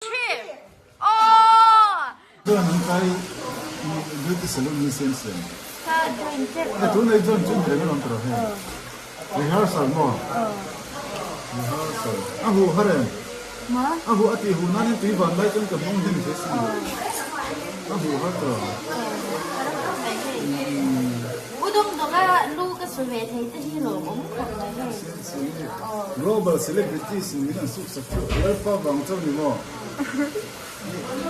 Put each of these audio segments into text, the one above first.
这能该有的时候你先生，那都那种准备个啷个嘿？rehearsal 么？rehearsal，啊胡哈人，啊胡阿弟胡那你对方来种个梦境就是，啊胡哈个。ลูกก็สวยไทยจะที่หลงผมคนเลย global celebrities นี่นั่นสุดสักแล้วก็บางเจ้านี่มั้ง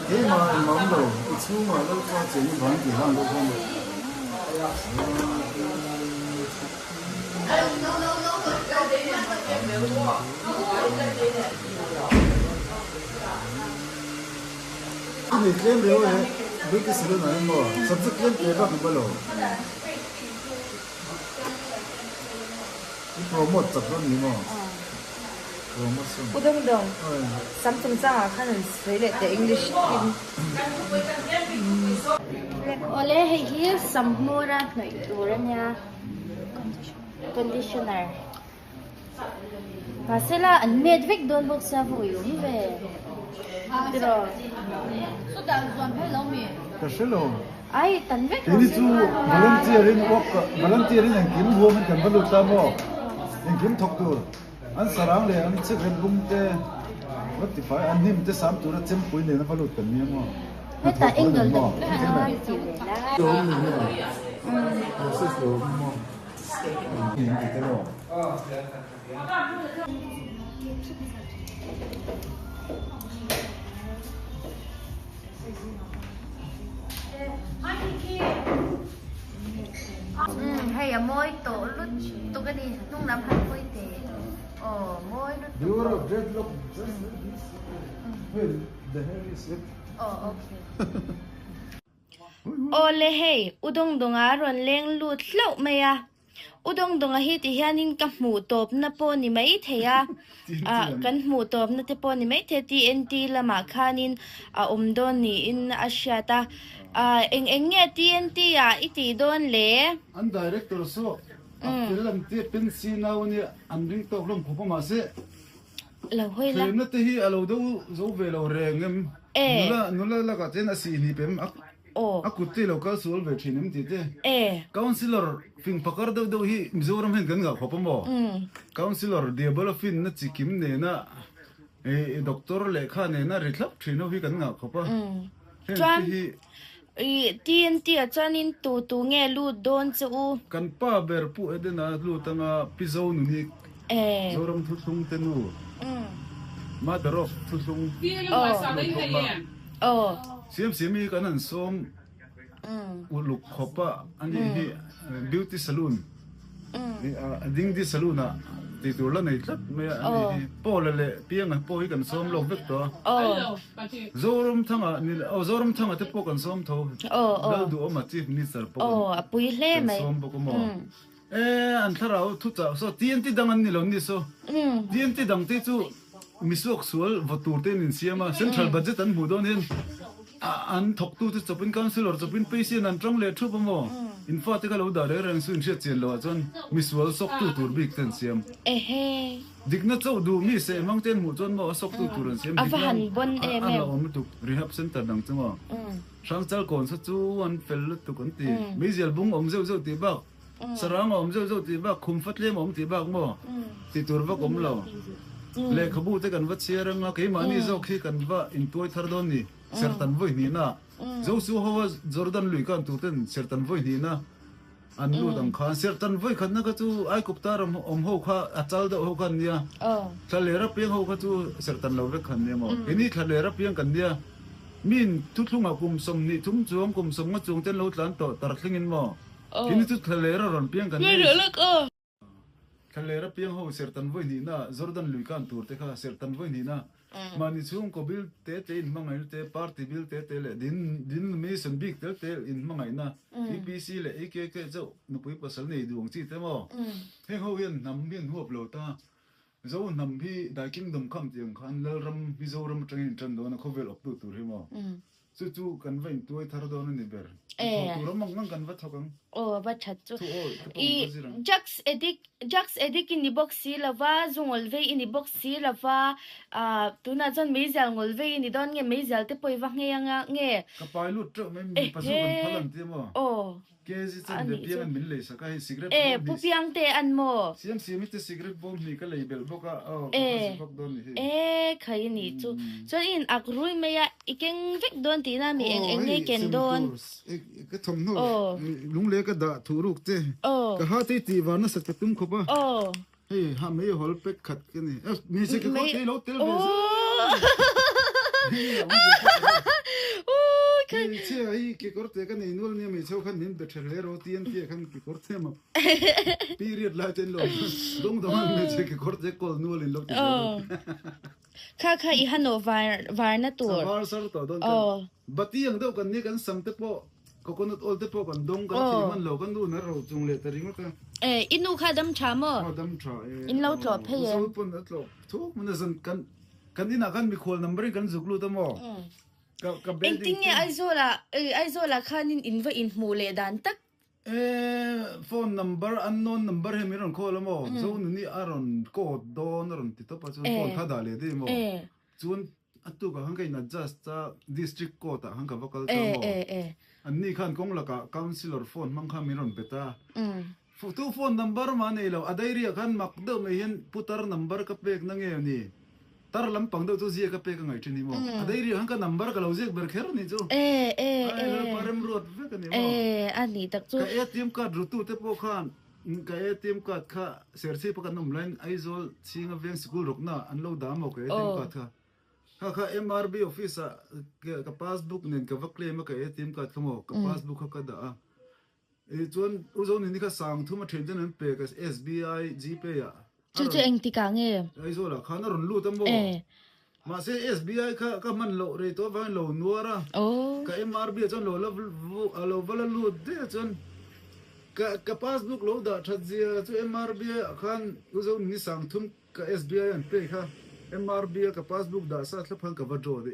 เฮ้ยมาอีมั่งเราอีชูมาแล้วก็เจนี่พันกี่ล้านลูกคนนี่เคลมเร็วเลยดูที่สุดไหนมั้งสับสเคลมเก็บบ้างมั้งเราโปรโมทจากเรื่องนี้มั้งโปรโมชั่น不懂懂，something 上啊，看很随的 the English in。Oleh here samura noi turanya conditioner. Pasela an medvik don bok sa voyum ve. Pero so da zon phai lo mi. ก็ใช่หรอ Ai tan vek. ทีนี้จูvolunteering work volunteering อย่างกินหัวมันกันบรรลุตามบ่อย่างกินทกตัวอันสรางเลยอันเช็คเห็นบุ้งเตวัดที่ฝ่ายอันนี้มันจะ3ตัวแล้วเต็มปุ๋ยเลยนะบรรลุกันเนี่ยมั้ง Heta engel de.โดนนี่มั้งสุดโดนมั้งนี่ตลอดให้อะมอยโตลุดตุกะดีนุ่งน้ำพันคุยเตมอยลุด You are a dreadlock well the hair is it โอเค โอเลเฮอุดงดงอารอนเลงลูดเล่าไหมอะอุดงดงฮิติฮานินกับหมูตบนะปนี่ไม่เทียกันหมูตบนะเตปนี่ไม่เทTNTละมาคานินอมโดนนี่อินอาชาตาเอ็งเนี่ยTNTอีตีโดนเล่ อัน director so ฟิลล์ที่เป็นซีนาวนี่อันริงตกลงผมมาเสเราเฮ้ย ฟิ ละ ล์มนั่นที่เราดูรูปเวลาเรื่องงั้นนู่นละก็เจนสีนี่เป็นอักกุติเราก็สูลเวทีนี่มันติดcouncilor ฟิงพักการ์ดูฮีมิโซรัมเห็นกันกับเขาผมบอก councilor เดียบลฟินนั่นจิกิมเนี่ยนะด็อกเตอร์เลขาเนี่ยนะริทลับทรีโนฮีกันกับเขาปะจวนTNT จานินตูเงลูดโดนจูกันป้าเบอร์ปูเอเดน่าลูตั้งพิโซนุนี่โซรัมทุสุงเตนูมาดรอฟทุสุงเสียมีกันนั่นส้มอุลุกขบปะอันนี้beauty salon ดิ้งที่ salon อ่ะติดตัวแล้วในคลับไม่อันนี้โป้เลยเพียงโป้ให้กันส้มลงเวกตัวโซรมทั้งนี่โซรมทั้งที่โป้กันส้มทแล้วดูอมาจีบนิสัยโป้ปุยเล่ไหมส้มโป้ก็มองอันถ้าเราทุกจ้าso TNTดังอันนี้เรานี่so TNTดังที่จู่มิสวกสวลวัตถุเต็นเสียมา Central Budget อันหูดอนเห็นอันถกตู้ที่จะเป็น Councilor จะเป็นไปเสียนันตรงเลยทุบมั้งอินฟาที่เขาเราด่าเรื่องสุนเชียเจียนเราจนมิสวลสกตู้ตัวบิ๊กเต็นเสียมดิกนัดเจ้าดูมีเสียมังเต็นหูจนมาสกตู้ตัวเสียมดิกนัดอันเราไม่ถูก Rehab Center ดังจังว่าช่างเจ้าก่อนสักจู่วันเฟลตุกันตีไม่เสียบุ้งอมเจ้าตีบ้าสรางอมเจ้าตีบ้าคุมฟัดเลี้ยมอมตีบ้ามั้งตีตัวบ้าอมเราเลยขบูแต่กันว่าเชียร์งาเกี่ยมันนี่เจ้าขี้กันว่าอินตัวทาร์ดอนนี่เซอร์ตันไว้นี่นะเจ้าสู้เขาว่าจอร์แดนลุยกันตัวเต้นเซอร์ตันไว้นี่นะอันรู้ต่างกันเซอร์ตันไว้ขันนักจู่ไอ้กุปตาร์หัวข้าอัจฉริยะหัวกันเนี่ยทะเลรับเพียงหัวข้าจู่เซอร์ตันเราเวกขันเนี่ยมั้งอันนี้ทะเลรับเพียงกันเนี่ยมินทุกทุ่งอากุมสมนี่ทุ่งจวงกุมสมมาจวงเต้นเราหลานต่อตรักลิงินมั้งอันนี้ทุกทะเลรับเพียงกันเนี่ยทะเลรับเพียงหัวเซอร์ตันไว้นี่นะจอร์แดนลุยกันตัวเตะข้าเซอร์ตันไว้นี่นะมันนี่ช่วงก็บิลเตะอินมังไงเตะปาร์ตี้บิลเตะเลยดินมีสันบิกเตะอินมังไงนะEPC เลยเอเคเจ้าหนุ่มภาษาในดวงจีเตะมั้งเฮ้ยเขาเวียนนำเวียนหัวเปล่าตาเจ้านำพี่ได้กินดมคำเตียงคันแล้วรำพี่เจ้ารำจังจันโดนเขาเวลออกตัวเห็นมั้ง จู่ๆกันไว้ตัวทารดอนนี่เบอร์ตัวรมังกันวัดทกังโอ้วัดชัดจุ อี จักส์เอดิกอินดิบ็อกซี่ละว่าจงอลเวอินดิบ็อกซี่ละว่าตัวน่าจะไม่จังอลเวอินดิดอนเงี้ยไม่จัลเตปอยวักเงี้ยงเงี้ยกระปายลุดเจ้าไม่มีปัสสาวะพลังเตี้ยมั้งโอ้เกจิจันเดียเปียงมิลเลยสักไอ้ซิกเรตผู้เปียงเตอันโมเสียมิตรซิกเรตบอมนี่ก็เลยเบลบอกว่าพวกโดนนี่ใครนี่จู่จนอินอักรุยไม่ยะอีกเก่งเวกโดนตีน่ามีเองเงี้ยเก่งโดนก็ทำโน่ลุงเล็กก็ด่าถูรุกเต้ก็หาที่ตีวานะสักตุ้มขบะเฮ้ยหาไม่หอลเป็กขัดกันนี่มีสิก็ตีโลเตลเบสเชื่อไอ้กิกอร์เตกันนี่นู่นเนี่ยไม่เช่าขันนี่เบทเลโรตีนที่ขันกิกอร์เตมาปีเรียดลายเต็นโลดงไม่ใช่กิกอร์เตกอลนู่นเลยโลตีค่ะอีฮันโนวาร์น่ะตัววาร์สร์ตัวโดนกันบัดยังเดียวกันนี่กันสัมเตปโก็คนอุลเตปกันดงกันที่มันโลกันดูนะเราจงเลตริงมั้งอินูค่ะดัมชามดัมชาอินเราจบเพียงปุ่นอัตโลทุกมันจะสั่งกันนี่นักกันมีคนนัมเบอร์กันจุกลูตั้มกับเอ็งติ้งเนี่ยไอโซล่ะค่ะนินว่าอินมูเลดันตักphone number unknown number he miron call mo so ni aron code don aron ti to pa so phone kha dale de mo chun atu ka hang kai na just district court hang ka vocal to mo anni khan kong la ka councilor phone mang kha miron beta tu phone number ma nei lo adairi khan mak do me hen putar number ka pek na nge ni tar lam pang do to zia ka pek ngai thini mo adairi hang ka number ka lo jek ber kher ni jo parem rot ve ka ni moอันนี้ตักจุka ATM card rutu te po khan ka ATM card kha sersi pa kan online aizol singa veng school rokna anlo da mo ka ATM card kha MRB office ka passbook nen ka vakle ma ka ATM card kamo ka passbook ka da chon uzon ni ka sang thuma thren den pe ka SBI GPay ya chu eng ti ka nge aizol kha na ron lu tam bo ma se SBI ka man lo re to van lo nuara ka MRB chon lo lo vala lu de chon ka passbook lo da thajia chu MRB khan uzo ni sang thum ka SBI an pe kha MRB ka passbook da sa thlaphan ka vadro de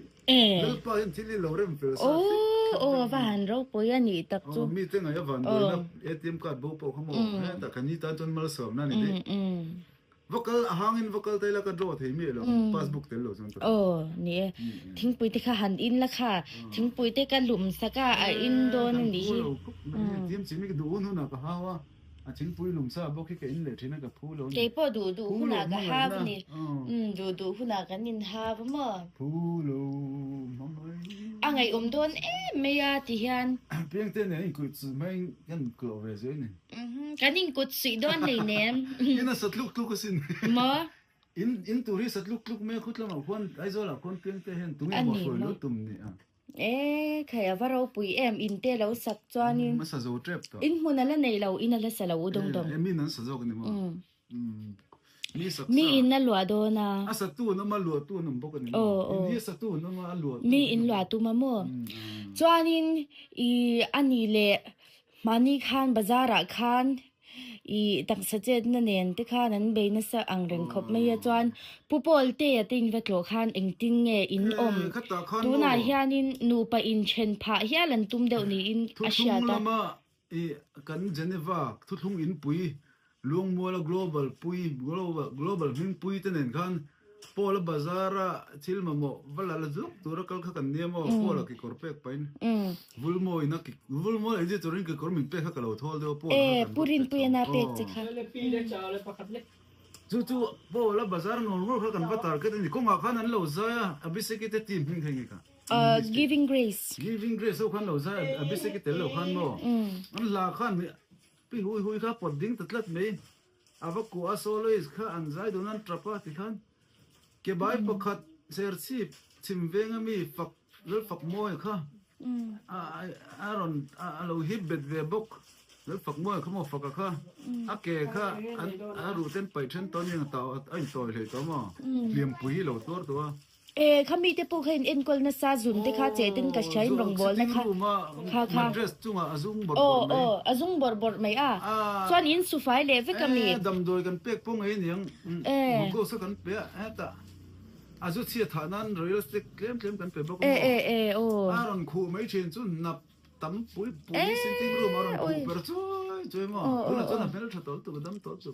lel pa hin thili lo rem fel sa van ro poya ni tak chu mi te nga ya van do na ATM card bo po khamo ta kani ta chon mal som na ni de vocal hangin vocal taila ka draw thei me lo passbook tel lo chon ni thingpui te kha han in la kha thingpui te ka lum saka a in don ni tim chimi du nu na ka hawa a thingpui lum sa bo ki ka in le thina ka phu lo ke po du hu na ka ha ni du hu na ka nin ha ba mo phu lo mamai angai don me ya ti hian piang te ne ku chu mai kan ko ve ze ni kanin ko si don nei nem ina satluk tu ko sin mo in turi satluk me khutla ma khon aizola khon piang te hen tumi mo fo lo tum ni khaya varo pui em in te lo sak chuanin ma sa zo trap to in munala nei lo in ala salo dong dong mi nan sa zo ni mo mi in na lwa do na asa tu no ma lwa tu no bok ni ni sa tu no ma lwa mi in lwa tu ma mo chuanin I ani le mani khan bazara khan I tak sajet na nen te khan an be na sa ang reng khop me ya chuan pupol te ating vatlo khan engting nge in om tu na hianin nu pa in chen pha hialan tum deu ni in asia ta ma kan Geneva thuthung in pui luang mola global pui global min pui te nen khan pola bazara chilma mo wala la zuk tura kal kha kan niamo pola ki korpek pain vulmo ina ki vulmo eje turin ki kormin pe kha kalo thol de pola purin puena pe che kha le pi le chale pakat le chu pola bazar no ngol kha kan batar ke ni ko nga khan an lo za abise ki te tim hing hing ka giving grace so khan lo za abise ki te lo khan mo an la khan pi hui kha podding tatlat me ava ko asolois kha an zai donan trapa ti khan ke bai pakhat sersi chimvenga mi fak moi kha aron alo hibet ve bok lel fak moi khamo fak kha ake kha aru ten pai then ton yang ta ain toy le to ma liam pui lo tor to khami te pu khain en kol na sa zum te kha che tin ka chain rong bol na kha dress chunga azung bor azung bor mai chuan in su fai le ve kami dam doi kan pek pong ai niang ko sa kan pe ta azu chia thanan real estate claim kan pe bok โอ้ aron khu mai chen chu nap tam pui sitting room aron khu per choi ma una chona pel thatol tu dam to chu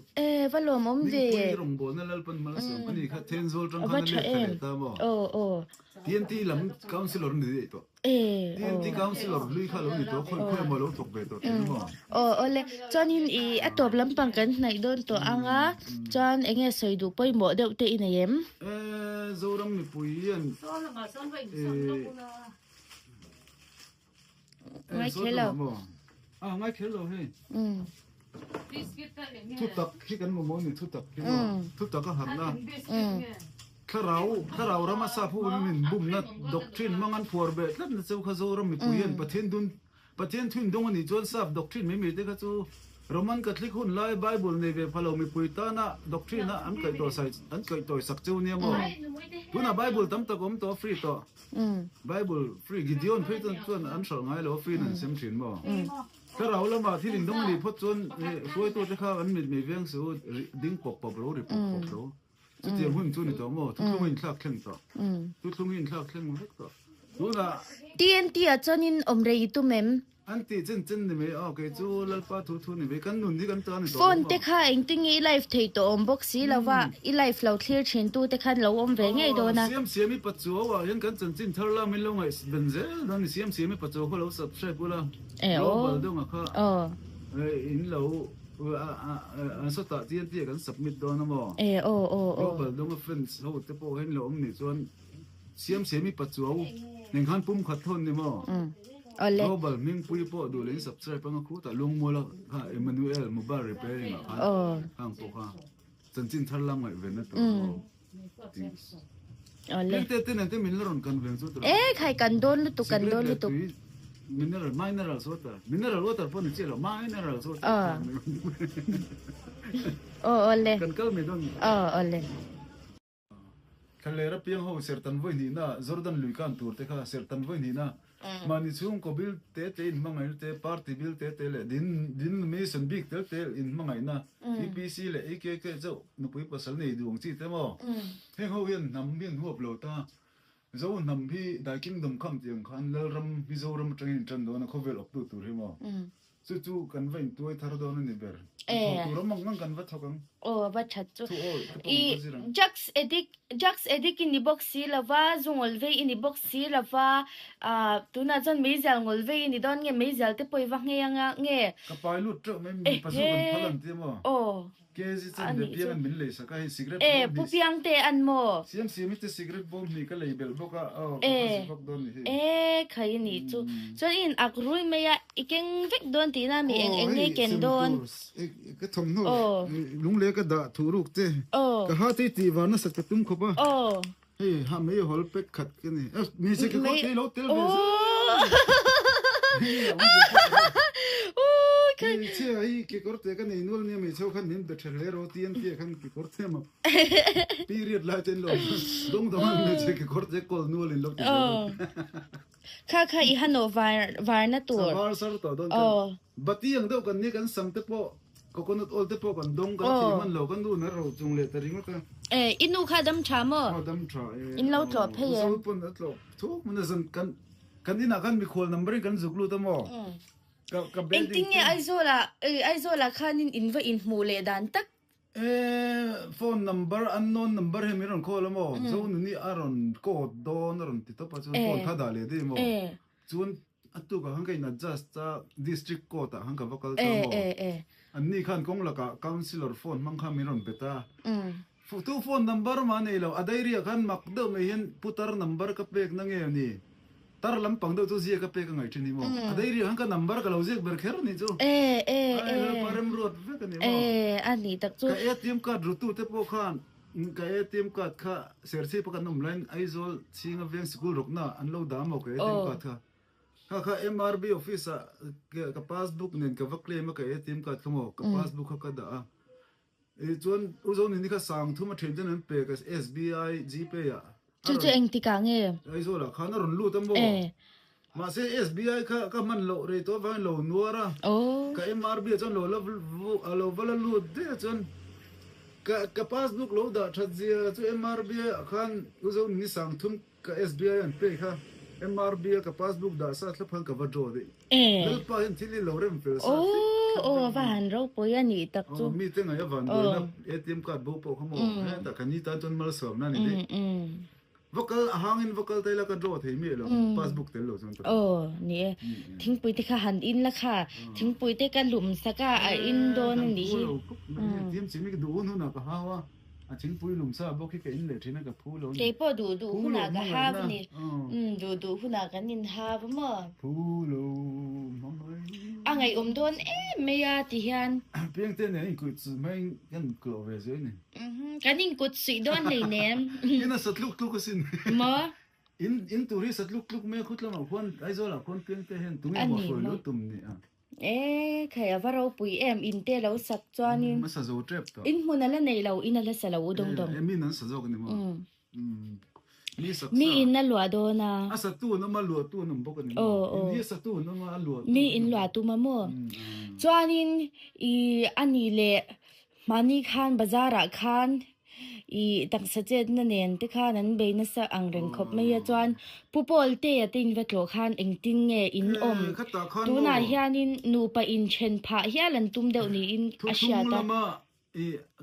วะโลมอมเว ni rong bon lal pan mal so ani kha ten zol tang khan le ta mo โอ้ TNT lam councilor ni to TNT councilor lui kha lo ni to khoi ma lo tok be to mo โอ้เลยจอนหินอีอะตบลำปังกันไหนโดนตัวอังอ่ะจอนเอ็งเอสอยดูป่อยหมอเดวเตอินเยม zoram mi puian ไม่เคยแล้ว ไม่เคยแล้วเฮ้ ทุตักที่กันมองนี่ทุตักทุตักก็หันนะข้าเรารามาซาพูนินบุมนัดด็อกทรินมังอันพัวเบ็ดแล้วนั่นเจ้าข้าโซรามีปุยนประเทศทุนดงนี่จวนซาบด็อกทรินไม่มีแต่ข้าโซโรมันคาทอลิกหุ่นไล่ไบเบิลในเว็บพะเรามีปุยตานะด็อกทรินนะอันเคยตัวใส่อันเคยตัวสักเจ้าเนี่ยมั้งพูน่ะไบเบิลตั้มตะกอมตัวฟรีตัวไบเบิลฟรีกิดยอนฟรีตัวอันสองไงแล้วฟรีนั่นเซมทรินมั้งถ้าเราละมาที่ลิงดงนี่พอจนช่วยตัวจะข้ามันมีเวียงสูดิ้งปกรู้หรือปกรู้จะเตรียมหุ่นจุนี่ตัวมั้งทุกลุงอินคลากเคร่งตัวทุกลุงอินคลากเคร่งมั้งตัวดูนะ TNT อ่ะจอนินอมเรยตุเมม อันที่เจนนี่ไม่โอเคจูลัลปาทุนี่ไม่กันนุ่นที่กันตัวนี่ตัว โฟนเตค่ะเองติงอีไลฟ์เทตัวอมบ็อกซี่แล้วว่าอีไลฟ์เราเคลียร์เชนตู้เตค่ะเราอมเวงไงโดนะเสียมีปัจจุบันยังกันจนทาร์ลาไม่ลงไอ้เบนเซลนั่นเสียมีปัจจุบันเราสับใช้กูละเราบอลดงอ่ะค่ะอินเราอันสุดท้ายที่กันสับมิดโดนนะมั้งเราบอลดงกับเฟรนด์เขาจะพอเห็นเราอมนี่ส่วนเสียมีปัจจุบันหนึ่งขันปุ่มขัดทนนี่มั้งเราบอลมิงปุยปอดูเลยสับใช้ปังคู่แต่ลงมัวละค่ะเอมานูเอลมูบาร์รีเพย์อ่ะค่ะข้างตัวค่ะจนทาร์ลาไม่เว้นนะตัวเต้นมินเลอร์อนกันเว้นสุดใครกันโดนลุตุกันโดนลุตุมินเนอร์สุดมินเนอร์วอเตอร์พอนี่เจ้ามินเนอร์สุดเลยกันก็ไม่ต้องเลยคันเลรับเพียงเขาเสียตันไว้นี่นะจอร์แดนลุยกันตัวเตะค่ะเสียตันไว้นี่นะมันนี่ช่วงก็บิลเตะอินมังไงเตะปาร์ตี้บิลเตะเลยดินเมสันบิ๊กเตะอินมังไงนะ EPC เลยเอเคเจ้าหนุ่มภาษาเนี่ยดวงจีเตะมั้งเฮ้ยเขาเห็นนำเบียนหัวเปล่าตาเจ้านำพี่ได้กินดมคำเตียงขันแล้วรำพี่เจ้ารำจังอินจันโดนเขาเวลออกตัวเห็นมั้งจู่ๆกันไว้ตัวทาร์ดอนนี่เบอร์ตัวรำมังงั้นกันวัดเท่ากันวัดชัดจู่อีจักส์เอดิกอินดีบ็อกซี่ละว่าจงอลเวอินดีบ็อกซี่ละว่าตัวน่าจะไม่จังอลเวอินดีดอนเงี้ยไม่จังแต่ปอยวังเงี้ยเงี้ยกับไปลุดเจ้าไม่มีภาษาคนพลังเตี้ยมั้งแกจิตใจเปียกันมิลเลยสักให้ซิกเรตผู้เพียงเตะอันโมเสียมิตรซิกเรตบอมนี่ก็เลยเบลบอกว่าบอกโดนนี่ใครนี่จู่จนอินอักรุ่ยไม่ยะอีกเก่งเวกโดนตีน่ามีเองนี่เก่งโดนก็ทำโน่ลุงเล็กก็ด่าถูรุกเต้ก็หาที่ตีวานะสักตุ้มขบะเฮ้ยหาไม่หอลเป็ดขัดกันนี่มีสิก็ตีโลเตลเบสเชื่อไอ้กี่กอร์เตกันนี่นู่นเนี่ยมีเช่าขันนินเบทเลโรตีนที่ขันกี่กอร์เตมาปีเรียดลายเจนลงดงมีเช่กี่กอร์เตกอลนู่นเลยลงค่ะอีฮันโนวาร์น่ะตัววาร์สารตัวโดนบัดยังเดียวกันนี่กันสัมเตปโคโคนัทออลเตปกันดงกันที่มันเรากันดูนะเราจงเลยแต่ริงก็อินูค่ะดำชามอ่ะดำชาอินเราตลอดเพียงสูบปุ่นตลอดทุกมันจะกันนี่นักกันมีคนนัมเบอร์กันสุกลูตั้มเองติ้งเนี่ยไอโซล่ะค่ะนินอินว่าอินมูเลดันตักphone number unknown number ให้มีรอน call แล้วมั้งส่วนนี้อารอนโคดโดนอารอนติดต่อไปส่วน phone ถ้าได้เลยได้มั้งส่วนอันตัวก็หังกันนัด just district code หังกัน vocal ตัวมั้งอันนี้ขันกงละก็ councilor phone มั่งข้ามีรอนเปต้าตัว phone number มาเนี่ยเราอะไรเรียกกันมักเดิมไม่เห็นพุทธร์ number กับเป็กนั่งเงี้ยนี่ตาลำปังเดียวตัวเสียกับเป็กกันไงที่นี่มั้งอะไรเรียกหังกัน number กับเราเสียเบอร์แค่นี้จู่ปารมรถเวกันนี่มั้งอันนี้ตักจู่ก็ATM card รูตู้เทปโขันก็ ATM card ค่ะเสียชีพกันนุ่มไลน์ไอโซลชิงเวียงสกุลรุกน่ะอันเราดามโอเค ATM card ค่ะ MRB office กับ passbook เนี่ยกับวัคเลมกับ ATM card ขโมยกับ passbook เขาก็ด่าจวนอุจจานี่ก็สั่งทุ่มเทรนด์นั้นเปกับ SBI GPay อ่ะจู่เองที่กังไอโซล่ะข้าน่ารอนรู้ตั้งบ่มาเสีย SBI ก็มันโหลดเลยตัววันโหลดนัวระกับ MRB จนโหลดแล้วเราวันละโหลดเด้จน ka passbook lo da thadzia chu MRB khan uzo ni sang thum ka SBI an pe kha MRB ka passbook da sa thla phang ka va draw de lel pa hin thili lo rem fel sa wa han ro po ya ni tak chu mi te nga ya van do na ATM card bo po khamo ta kan ni ta ton mal som na ni de vocal hangin vocal te la ka draw thei mi lo passbook te lo chon ni thing pui te kha han in la kha thing pui te ka lum saka a in don ni tiam chimi ka du nu na ka hawa a thing pui lum sa bo ki ka in le thina ka phu lo te po du hu na ka ha ni du hu na ka nin ha ba mo phu lo mamai angai don me ya ti hian piang te ne ku chu mai kan klo ve zoi ni kan ning kut si don le nem ina satluk tu ka sin mo in turi satluk me khutla ma khon ai zo la khon piang te hen tu mo fo lo tum ni khaya varo pui in te lo sak chuanin ma sa zo trap to in munala nei lo inala sa lo dong dong mi nan sa zo ni mo mi in na lua do na asa tu no ma lua tu no bok ni ni sa tu no ma lua mi in lua tu ma mo chuanin I ani le mani khan bazara khan I tak sajet na nen te khan an be na sa ang reng khop me ya chuan pupol te ya tin vetlo khan engting nge in om tu na hianin nu pa in chen pha hialan tum deu ni in asia ta ma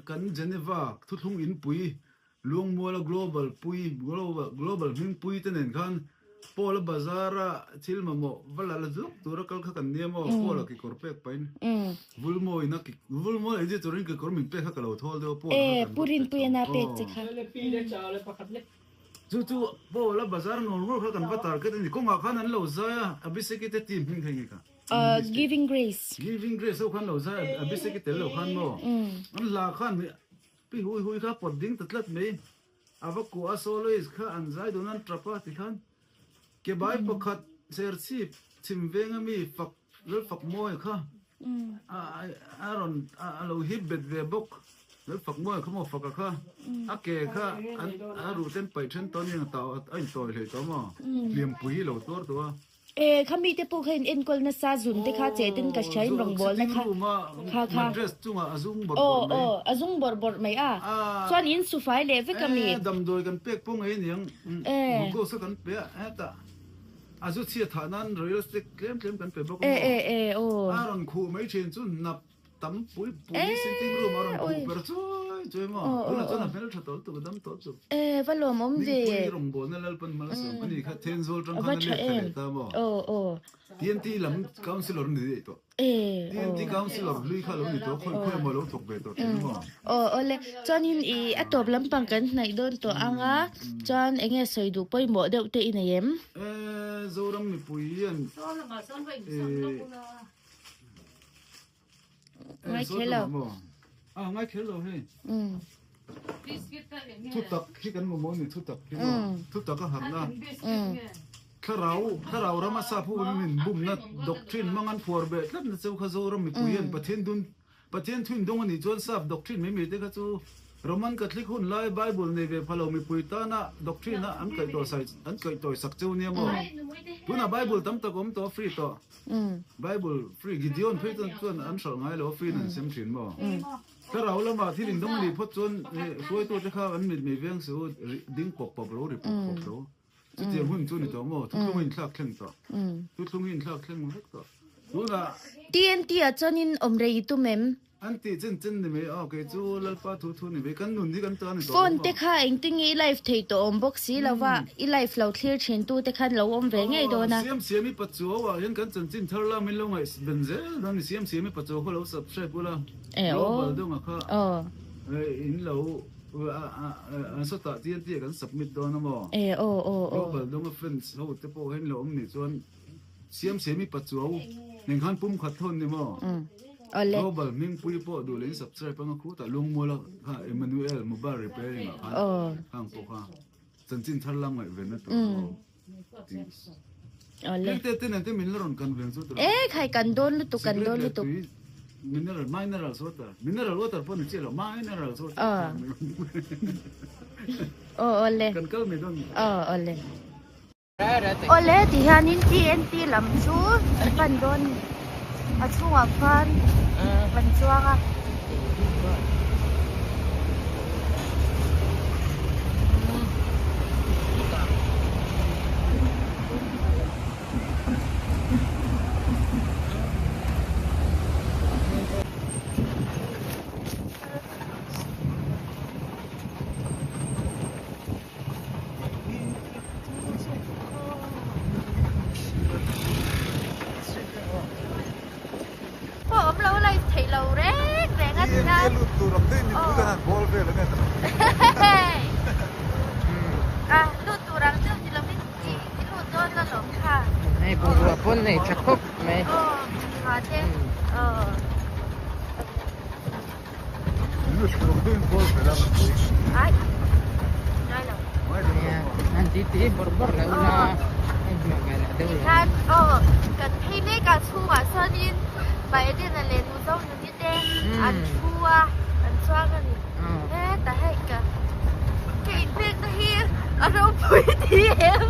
kan Geneva thu thung in pui lung mola global pui global min pui te nen khan pola bazara thilma mo wala la zuk tura kal kha kan nemo pola ki korpek pain vulmo ina ki vulmo eje turin ki kormin pe kha kalo thol de pola purin pui na pe che kha le pile chale pakhatle chu pola bazar normal kha kan batar ke ni ko ma khan an lo za abise ki te tim hin khangi ka giving grace so khan lo za abise ki te lo khan mo an la khan pi hui kha pot ding tatlat me ava ko asolois kha anzai donan trapa ti khan ke bai pakhat serchi chimvenga mi fak lel fak moi kha aron alo hibet ve bok lel fak moi kha mo fak kha ake kha an aru ten pai then ton yang taw ai toy le to mo liam pui lo tor to khami te pu khain en kol na sa zun te kha che tin ka chain rong bol na kha dress chunga azung bor azung bor mai chuan in su fai le ve kami dam doi kan pek pong ai niang go sa kan pe ta azu chia thanan real estate claim kan pe bok aron khu mai chen chu nap tam pui sitting room aron khu per choi mo una chona fel thatol tu dam to chu valo mom ve rong bol na lal pan mal so ani kha ten zol tang khan le ta mo TNT lam councilor ni to TNT councilor lui kha lo ni to khoi mo lo thok be to mo ole chonin I atop lampang kan nai don to anga chon enge soidu poi mo deu te inayem zoram mi puian ngai khelo ngai khelo he thu tak khi kan mo ni thu tak ka harna kharau rama sa phu min bum na doctrine mangan forbe tlat na chau kha zoram mi puian pathen thuin dong ani chon sap doctrine me te kha chu Roman Catholic hun lai Bible ne ve phalo mi puitana doctrine an kai to sak cheu ne mo tuna Bible tam ta kom to free to Bible free Gideon pheton chon an sol ngai lo free nan sem thin mo kharau lama thilin dong ni phot chon khoi to te kha an mit me veng su ding pok lo ri pok lo chu te hun chu ni to mo thu thungin thlak thleng to thu thungin thlak thleng mo to tuna TNT a chonin omrei tu mem anti chen ni me okay chu lalpa thu ni be kan nun ni kan ta ni to phone te kha engting I live thei to om box si lawa I live lo clear chen tu te khan lo om ve ngei do na siam mi pachu wa yan kan chin thar la min lo ngai benze dan ni siam mi pachu ko lo subscribe la bal do nga kha in lo so ta TNT kan submit do na mo bal do nga friends ho te po hen lo om ni chon siam mi pachu ning khan pum khat thon ni mo global ming pui po do len subscribe pang khu ta lung mola ha Emmanuel Mubar repairing hang po kha chin thar lam ngai ven na to ole te te min ron kan ven so to khai kan don lu tu mineral water po ni chelo mineral so ole kan kal me don ole ti hanin TNT lam chu pan don at sunga pan pan chuanga lu tu ram te ni tu dan bol ve le ne lu tu rang tu ji lo mi ji lu tu la loค่ะ Này bùa bùa phun này chắc khúc mày. ค่ะเจ้lu tu ram te bol ve la ไอ้ได้แล้ว Nè, nanti tí bor bor là una. Ai mà cái là đâu ท่า rồi. นกันให้เลขกับชูอ่ะซะดินไปเดนเลนูต้องอยู่ที่เต้อันชูอ่ะอันชัวกันนี่แต่ให้กันเก่งเพลงตะเฮียอารมณ์ปุ้ยทีเอ็ม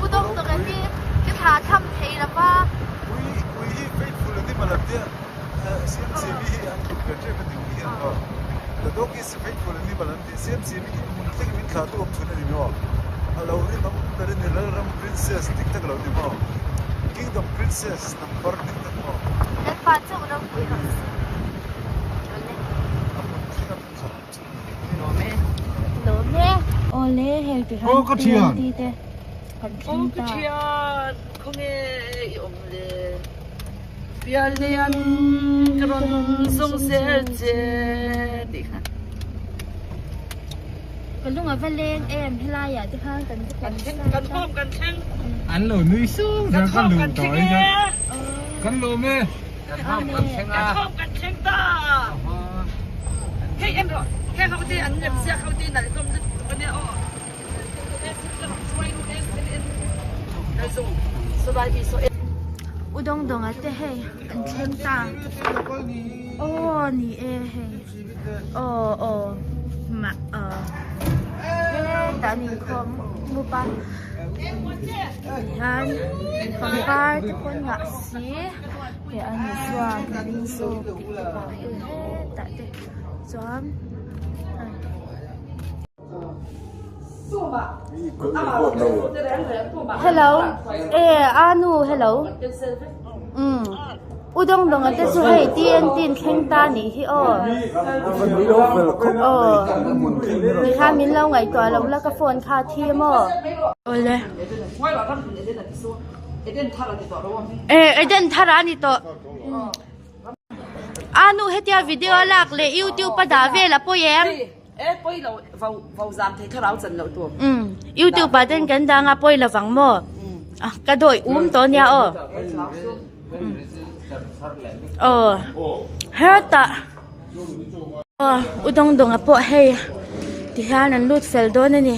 อุดมตรงนี้ก็ทาทำเทแล้วป่ะ we faithful ni malatia CMCB an tu ke te ni ni ko the dog is faithful ni balanti CMCB mun te min kha tu op thuna ni no alo ri nam per ni ram princess tik tak lo ni mo kingdom princess number tik tak mo นั่นป้าจะอุดมปุ้ยหรอ Nó mẹ. โดนแม่ โอเล่เฮลติฮัน โอ้ก็เทียน ดีเด้กันชิงตา 공에 없네. 비알리안 그런 송셀제. กันลุงอ่ะเวเลงเอ็มเฮลาอยากจะพากันจะกัน 간청. Anh lùi nuôi xuống ra con lùi tỏi ra con lùi mê 간청다. 헤이 엠로. 헤이 하우디 안 냄새 하우디 날 좀. 근데 Survive so อุดงดงอ่ะเต้เฮกันชิงตาโอ้นี่เอเฮโอ้มาแต่นี่คมมูปะ yan pangkar ko nga si kaya ano siya galing so tate John hello anu hello udong dong ate so hey tin kheng ta ni hi mi kha min lo ngai to lo la ka phone kha thi mo ole eden thara ni to anu hetia video lak le YouTube pa da ve la po yeng poi lo vào giảm thì thao dần lo tu YouTube pa den kan da nga poi la wang mo ka doi to nya hata udong dong apo hey ti hanan lut fel do na ni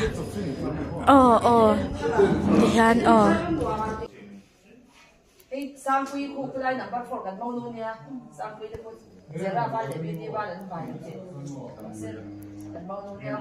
ti han sang quy khu cái này bắt phổiกันmau luôn nha sang quy thì có sẽ ra ba để đi ba lần phảiกันmau luôn nha